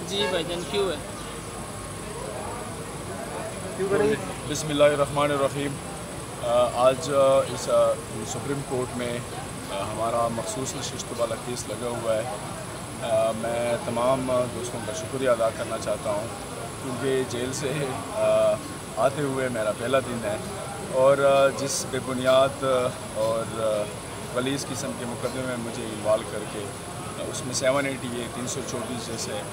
जी भाईजान क्यों है? बिस्मिल्लाहिर्रहमानिर्रहीम। आज इस सुप्रीम कोर्ट में हमारा मखसूस नशिस्त वाला केस लगा हुआ है। मैं तमाम दोस्तों का शुक्रिया अदा करना चाहता हूँ क्योंकि जेल से आते हुए मेरा पहला दिन है और जिस बेबुनियाद और गलीज़ किस्म के मुकदमे में मुझे इन्वॉल्व करके उसमें 780 324 जैसे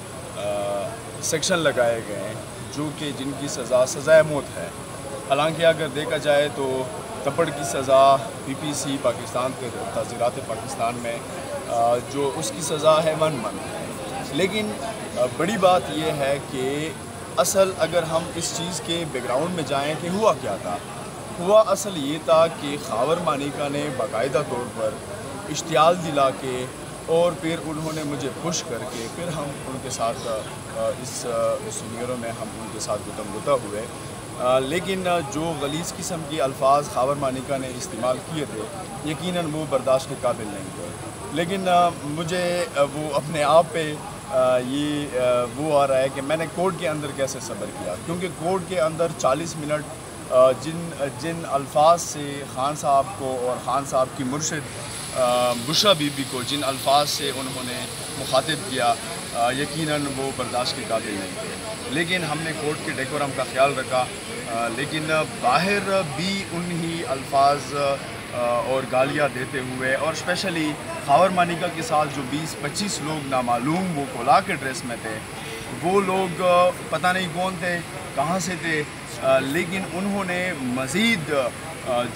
सेक्शन लगाए गए हैं जो कि जिनकी सज़ाए मौत है। हालांकि अगर देखा जाए तो तपड़ की सज़ा PPC पाकिस्तान के ताज़ीरात पाकिस्तान में जो उसकी सज़ा है 1 मंथ है। लेकिन बड़ी बात यह है कि असल अगर हम इस चीज़ के बैकग्राउंड में जाएं कि हुआ क्या था, हुआ असल ये था कि खावर मानिका ने बाकायदा तौर पर इश्तियाल दिला के और फिर उन्होंने मुझे पुश करके फिर हम उनके साथ इस सीनियरों में हम उनके साथ गुतमगुता हुए। लेकिन जो गलीज़ किस्म के अल्फाज खावर मानिका ने इस्तेमाल किए थे यकीनन वो बर्दाश्त के काबिल नहीं थे। लेकिन मुझे वो अपने आप पे वो आ रहा है कि मैंने कोर्ट के अंदर कैसे सब्र किया, क्योंकि कोर्ट के अंदर 40 मिनट जिन अल्फाज से खान साहब को और खान साहब की मुर्शिद बुशरा बीबी को जिन अल्फाज से उन्होंने मुखातिब किया यकीनन वो बर्दाश्त के काबिल नहीं थे। लेकिन हमने कोर्ट के डेकोरम का ख्याल रखा, लेकिन बाहर भी उन्हीं अल्फाज और गालियाँ देते हुए और स्पेशली खावर मानिका के साथ जो 20-25 लोग नामालूम वो कोला के ड्रेस में थे, वो लोग पता नहीं कौन थे, कहाँ से थे, लेकिन उन्होंने मज़ीद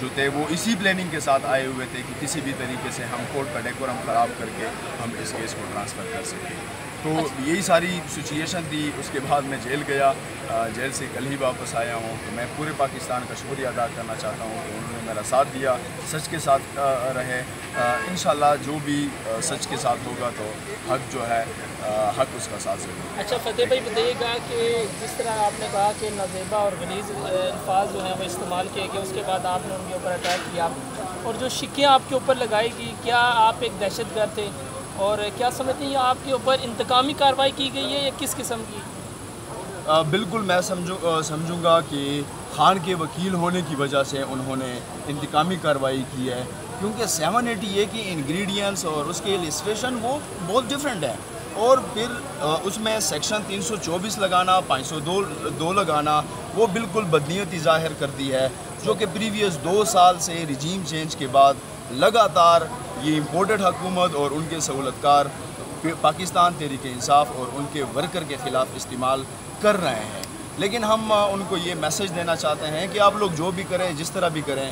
जो थे वो इसी प्लानिंग के साथ आए हुए थे कि किसी भी तरीके से हम कोर्ट का डेकोरम ख़राब करके हम इस केस को ट्रांसफ़र कर सकें। तो यही सारी सिचुएशन थी। उसके बाद मैं जेल गया, जेल से कल ही वापस आया हूँ। तो मैं पूरे पाकिस्तान का शुक्रिया अदा करना चाहता हूँ कि उन्होंने मेरा साथ दिया, सच के साथ रहे। इंशाल्लाह जो भी सच के साथ होगा तो हक जो है हक उसका साथ ज़रूर। अच्छा फतेह भाई बताइएगा कि जिस तरह आपने कहा कि नाज़ेबा और गलीज़ अल्फाज जो हैं वो इस्तेमाल किए गए, उसके बाद आपने उनके ऊपर अटैक किया और जो शिक्कियाँ आपके ऊपर लगाई गई, क्या आप एक दहशतगर्द थे और क्या समझते हैं आपके ऊपर इंतकामी कार्रवाई की गई है या किस किस्म की? बिल्कुल मैं समझूंगा कि खान के वकील होने की वजह से उन्होंने इंतकामी कार्रवाई की है, क्योंकि 780 की इंग्रेडिएंट्स और उसके इलस्ट्रेशन वो बहुत डिफरेंट है और फिर उसमें सेक्शन 324 लगाना, 502 लगाना वो बिल्कुल बदनीयती ज़ाहिर करती है, जो कि प्रीवियस 2 साल से रिजीम चेंज के बाद लगातार ये इम्पोर्टेड हुकूमत और उनके सहूलतकार पाकिस्तान तहरीक इंसाफ और उनके वर्कर के ख़िलाफ़ इस्तेमाल कर रहे हैं। लेकिन हम उनको ये मैसेज देना चाहते हैं कि आप लोग जो भी करें, जिस तरह भी करें,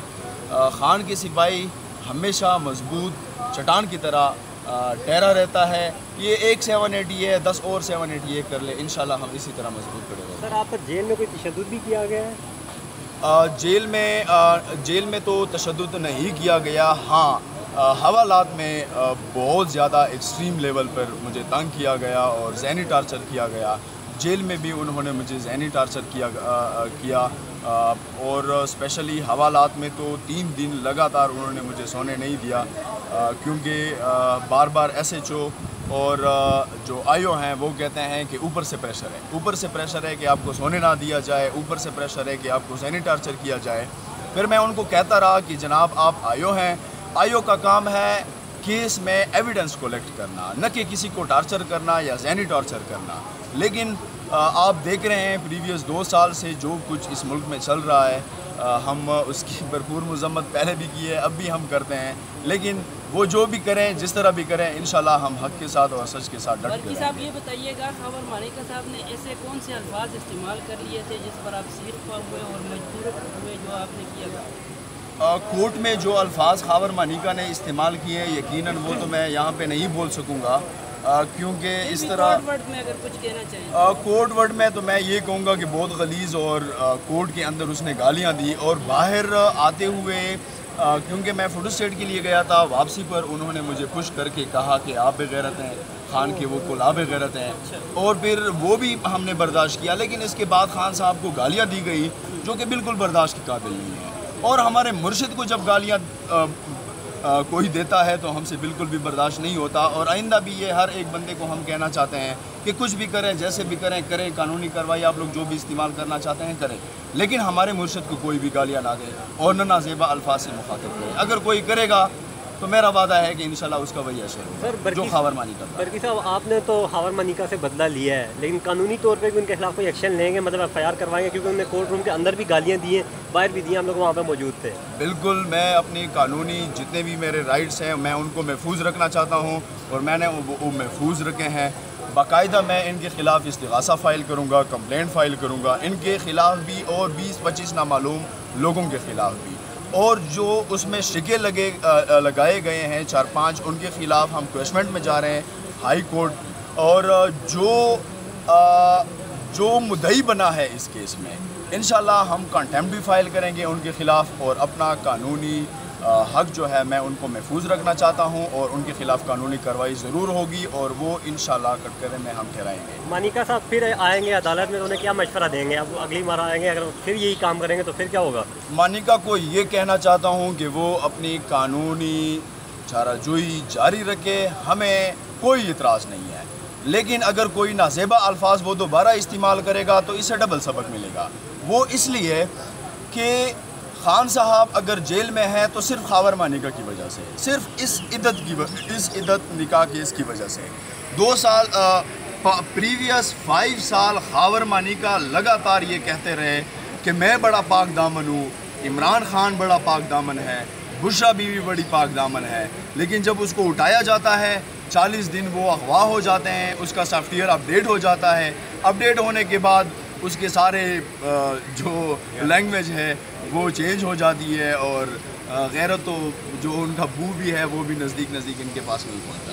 खान के सिपाही हमेशा मजबूत चट्टान की तरह ठहरा रहता है। ये एक 780 है, 10 और 780 कर ले, इंशाल्लाह हम इसी तरह मजबूत खड़े रहेंगे। सर आप पर जेल में कोई तशद्दुद भी किया गया है? जेल में तो तशद्दुद नहीं किया गया। हाँ, हवालात में बहुत ज़्यादा एक्सट्रीम लेवल पर मुझे तंग किया गया और ज़हनी टार्चर किया गया। जेल में भी उन्होंने मुझे ज़हनी टार्चर किया और स्पेशली हवालात में तो 3 दिन लगातार उन्होंने मुझे सोने नहीं दिया, क्योंकि बार बार SHO और जो IO हैं वो कहते हैं कि ऊपर से प्रेशर है कि आपको सोने ना दिया जाए, ऊपर से प्रेशर है कि आपको ज़हनी टार्चर किया जाए। फिर मैं उनको कहता रहा कि जनाब आप IO हैं, IO का काम है केस में एविडेंस कलेक्ट करना, न कि किसी को टार्चर करना या ज़हनी टार्चर करना। लेकिन आप देख रहे हैं प्रीवियस 2 साल से जो कुछ इस मुल्क में चल रहा है, हम उसकी भरपूर मज़म्मत पहले भी की है, अब भी हम करते हैं। लेकिन वो जो भी करें, जिस तरह भी करें, इंशाल्लाह हम हक़ के साथ और सच के साथ डट के साहब ये बताइएगा, खावर मानिका साहब ने ऐसे कौन से अल्फाज इस्तेमाल कर लिए थे जिस पर आप सिर्फ हुए और मजबूर हुए जो आपने किया था? कोर्ट में जो अल्फाज खावर मानिका ने इस्तेमाल किए यकीनन वो तो मैं यहाँ पे नहीं बोल सकूँगा, क्योंकि इस तरह कोड वर्ड में अगर कुछ कहना चाहिए। कोर्ट वर्ड में तो मैं ये कहूँगा कि बहुत गलीज़ और कोर्ट के अंदर उसने गालियाँ दी और बाहर आते हुए क्योंकि मैं फ़ोटो स्टेट के लिए गया था, वापसी पर उन्होंने मुझे पुश करके कहा कि आप बेगैरत हैं, खान के वो कुल आप बेगैरत हैं, और फिर वो भी हमने बर्दाश्त किया। लेकिन इसके बाद खान साहब को गालियाँ दी गई जो कि बिल्कुल बर्दाश्त के काबिल नहीं है। और हमारे मुर्शिद को जब गालियाँ کوئی دیتا ہے تو ہم سے بالکل بھی برداشت نہیں ہوتا، اور آئندہ بھی یہ ہر ایک بندے کو ہم کہنا چاہتے ہیں کہ کچھ بھی کریں، جیسے بھی کریں، قانونی کارروائی آپ لوگ جو بھی استعمال کرنا چاہتے ہیں کریں، لیکن ہمارے مرشد کو کوئی بھی گالیاں نہ دے اور نہ نازیبا الفاظ سے مخاطب کرے۔ اگر کوئی کرے گا تو میرا وعدہ ہے کہ انشاءاللہ اس کا وہی اثر ہوگا جو خاور مانیکا کا۔ برکی صاحب، آپ نے تو خاور مانیکا سے بدلہ لیا ہے، لیکن قانونی طور پہ بھی ان کے خلاف کوئی ایکشن لیں گے؟ مطلب ایف آئی آر کروائیں گے؟ کیونکہ انہوں نے کورٹ روم کے اندر بھی گالیاں دی ہیں، باہر بھی دی ہیں، ہم لوگ وہاں پہ موجود تھے۔ بالکل، میں اپنی قانونی جتنے بھی میرے رائٹس ہیں میں ان کو محفوظ رکھنا چاہتا ہوں، اور میں نے وہ محفوظ رکھے ہیں۔ باقاعدہ میں ان کے خلاف استغاثہ فائل کروں گا، کمپلینٹ فائل کروں گا، ان کے خلاف بھی اور 20-25 نامعلوم لوگوں کے خلاف بھی، اور جو اس میں شکے لگائے گئے ہیں 4-5 ان کے خلاف ہم کویشمنٹ میں جا رہے ہیں ہائی کورٹ، اور جو مدعی بنا ہے اس کیس میں انشاءاللہ ہم کنٹیمپٹ بھی فائل کریں گے ان کے خلاف، اور اپنا قانونی حق جو ہے میں ان کو محفوظ رکھنا چاہتا ہوں، اور ان کے خلاف قانونی کارروائی ضرور ہوگی، اور وہ انشاءاللہ کٹکرے میں ہم ٹھہرائیں گے۔ مانیکا صاحب پھر آئیں گے عدالت میں، انہیں کیا مشورہ دیں گے؟ اب اگلی بار آئیں گے، اگر پھر یہی کام کریں گے تو پھر کیا ہوگا؟ مانیکا کو یہ کہنا چاہتا ہوں کہ وہ اپنی قانونی چارہ جوئی جاری رکھے، ہمیں کوئی اعتراض نہیں ہے، لیکن اگر کوئی نازیبا الفاظ وہ دوبارہ استعمال کرے گا تو اسے ڈبل سبق ملے گا۔ وہ اس لیے کہ خان صاحب اگر جیل میں ہیں تو صرف خاور مانیکا کی وجہ سے، صرف اس عدت نکاح کیس کی وجہ سے 2 سال پریویس 5 سال خاور مانیکا لگاتار یہ کہتے رہے کہ میں بڑا پاک دامن ہوں، عمران خان بڑا پاک دامن ہے، بشرا بیوی بڑی پاک دامن ہے، لیکن جب اس کو اٹھایا جاتا ہے 40 دن وہ اغوا ہو جاتے ہیں، اس کا سافٹ ویئر اپڈیٹ ہو جاتا ہے، اپڈیٹ ہونے کے بعد اس کے سارے جو لینگویج ہے وہ چینج ہو جاتی ہے، اور غیرت جو ان کا بو بھی ہے وہ بھی نزدیک ان کے پاس نہیں پہنچتا۔